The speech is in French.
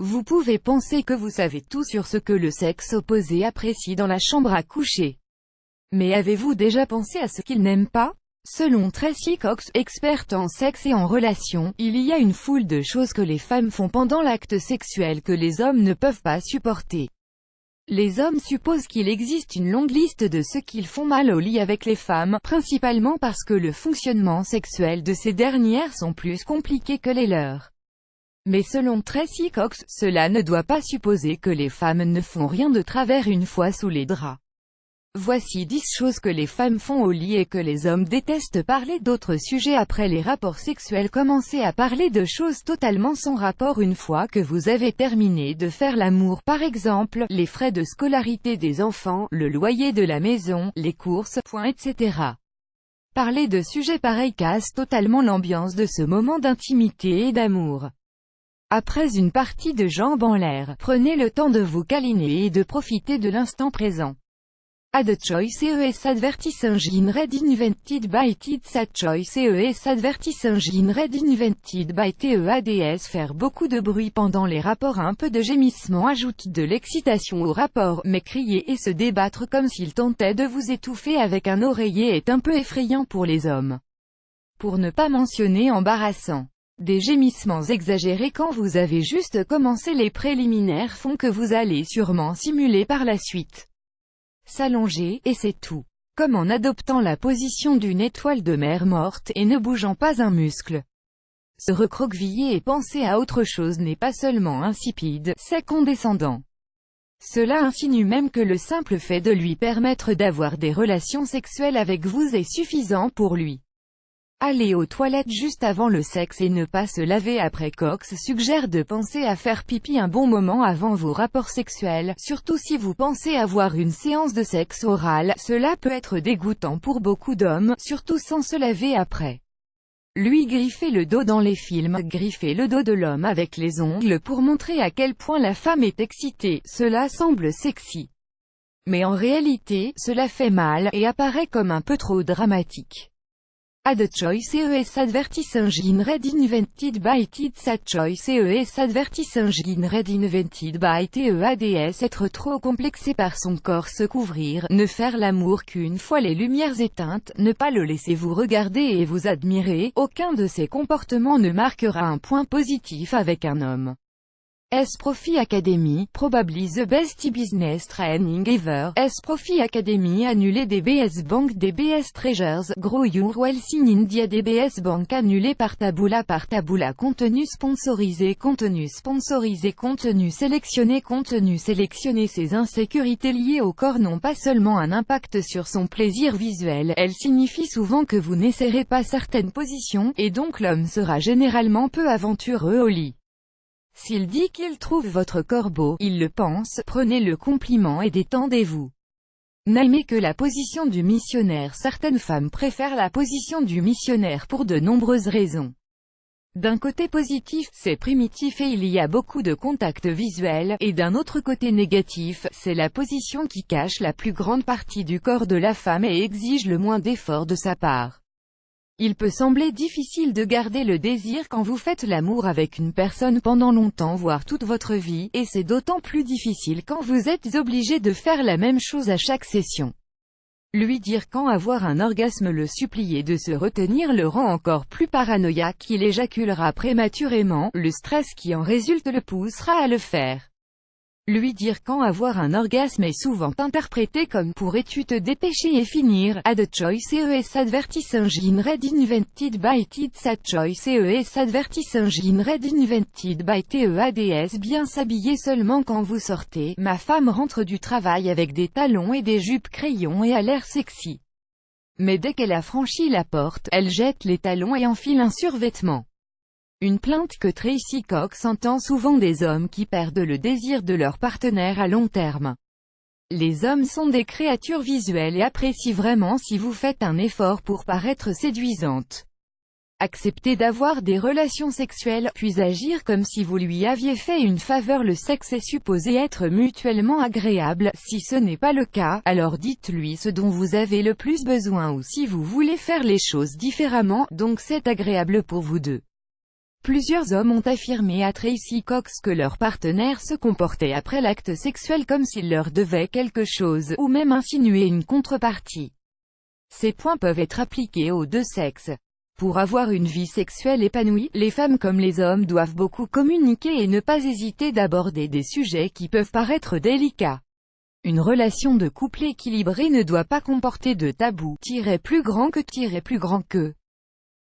Vous pouvez penser que vous savez tout sur ce que le sexe opposé apprécie dans la chambre à coucher. Mais avez-vous déjà pensé à ce qu'il n'aime pas? Selon Tracy Cox, experte en sexe et en relations, il y a une foule de choses que les femmes font pendant l'acte sexuel que les hommes ne peuvent pas supporter. Les hommes supposent qu'il existe une longue liste de ce qu'ils font mal au lit avec les femmes, principalement parce que le fonctionnement sexuel de ces dernières sont plus compliqués que les leurs. Mais selon Tracy Cox, cela ne doit pas supposer que les femmes ne font rien de travers une fois sous les draps. Voici 10 choses que les femmes font au lit et que les hommes détestent. Parler d'autres sujets après les rapports sexuels. Commencez à parler de choses totalement sans rapport une fois que vous avez terminé de faire l'amour, par exemple, les frais de scolarité des enfants, le loyer de la maison, les courses, etc. Parler de sujets pareils casse totalement l'ambiance de ce moment d'intimité et d'amour. Après une partie de jambes en l'air, prenez le temps de vous câliner et de profiter de l'instant présent. Add choice ES advertising read invented by Tids. Add choice ES advertising read invented by TEADS. Faire beaucoup de bruit pendant les rapports. Un peu de gémissement ajoute de l'excitation au rapport, mais crier et se débattre comme s'il tentait de vous étouffer avec un oreiller est un peu effrayant pour les hommes. Pour ne pas mentionner embarrassant. Des gémissements exagérés quand vous avez juste commencé les préliminaires font que vous allez sûrement simuler par la suite. S'allonger, et c'est tout. Comme en adoptant la position d'une étoile de mer morte et ne bougeant pas un muscle. Se recroqueviller et penser à autre chose n'est pas seulement insipide, c'est condescendant. Cela insinue même que le simple fait de lui permettre d'avoir des relations sexuelles avec vous est suffisant pour lui. Aller aux toilettes juste avant le sexe et ne pas se laver après. Cox suggère de penser à faire pipi un bon moment avant vos rapports sexuels, surtout si vous pensez avoir une séance de sexe oral. Cela peut être dégoûtant pour beaucoup d'hommes, surtout sans se laver après. Lui griffer le dos dans les films. Griffer le dos de l'homme avec les ongles pour montrer à quel point la femme est excitée, cela semble sexy. Mais en réalité, cela fait mal, et apparaît comme un peu trop dramatique. Add choice ES advertising read invented by Tids. Add choice ES advertising read invented by TEADS. Être trop complexé par son corps. Se couvrir, ne faire l'amour qu'une fois les lumières éteintes, ne pas le laisser vous regarder et vous admirer. Aucun de ces comportements ne marquera un point positif avec un homme. S-Profi Academy, probably the best business training ever. S-Profi Academy annulé. DBS Bank. DBS Treasures, grow your wealth in India. DBS Bank annulé par Taboola. Contenu sponsorisé. Contenu sélectionné. Contenu sélectionné. Ces insécurités liées au corps n'ont pas seulement un impact sur son plaisir visuel, elles signifient souvent que vous n'essaierez pas certaines positions, et donc l'homme sera généralement peu aventureux au lit. S'il dit qu'il trouve votre corps beau, il le pense, prenez le compliment et détendez-vous. N'aimez que la position du missionnaire. Certaines femmes préfèrent la position du missionnaire pour de nombreuses raisons. D'un côté positif, c'est primitif et il y a beaucoup de contacts visuels, et d'un autre côté négatif, c'est la position qui cache la plus grande partie du corps de la femme et exige le moins d'efforts de sa part. Il peut sembler difficile de garder le désir quand vous faites l'amour avec une personne pendant longtemps voire toute votre vie, et c'est d'autant plus difficile quand vous êtes obligé de faire la même chose à chaque session. Lui dire quand avoir un orgasme, le supplier de se retenir le rend encore plus paranoïaque, il éjaculera prématurément, le stress qui en résulte le poussera à le faire. Lui dire quand avoir un orgasme est souvent interprété comme pourrais-tu te dépêcher et finir. Add choice ES advertising read invented by Tids. Add choice ES advertising read invented by TEADS. Bien s'habiller seulement quand vous sortez. Ma femme rentre du travail avec des talons et des jupes crayons et a l'air sexy. Mais dès qu'elle a franchi la porte, elle jette les talons et enfile un survêtement. Une plainte que Tracy Cox entend souvent des hommes qui perdent le désir de leur partenaire à long terme. Les hommes sont des créatures visuelles et apprécient vraiment si vous faites un effort pour paraître séduisante. Accepter d'avoir des relations sexuelles, puis agir comme si vous lui aviez fait une faveur. Le sexe est supposé être mutuellement agréable. Si ce n'est pas le cas, alors dites-lui ce dont vous avez le plus besoin ou si vous voulez faire les choses différemment, donc c'est agréable pour vous deux. Plusieurs hommes ont affirmé à Tracy Cox que leur partenaire se comportait après l'acte sexuel comme s'il leur devait quelque chose, ou même insinué une contrepartie. Ces points peuvent être appliqués aux deux sexes. Pour avoir une vie sexuelle épanouie, les femmes comme les hommes doivent beaucoup communiquer et ne pas hésiter d'aborder des sujets qui peuvent paraître délicats. Une relation de couple équilibrée ne doit pas comporter de tabous, plus grand que, plus grand que.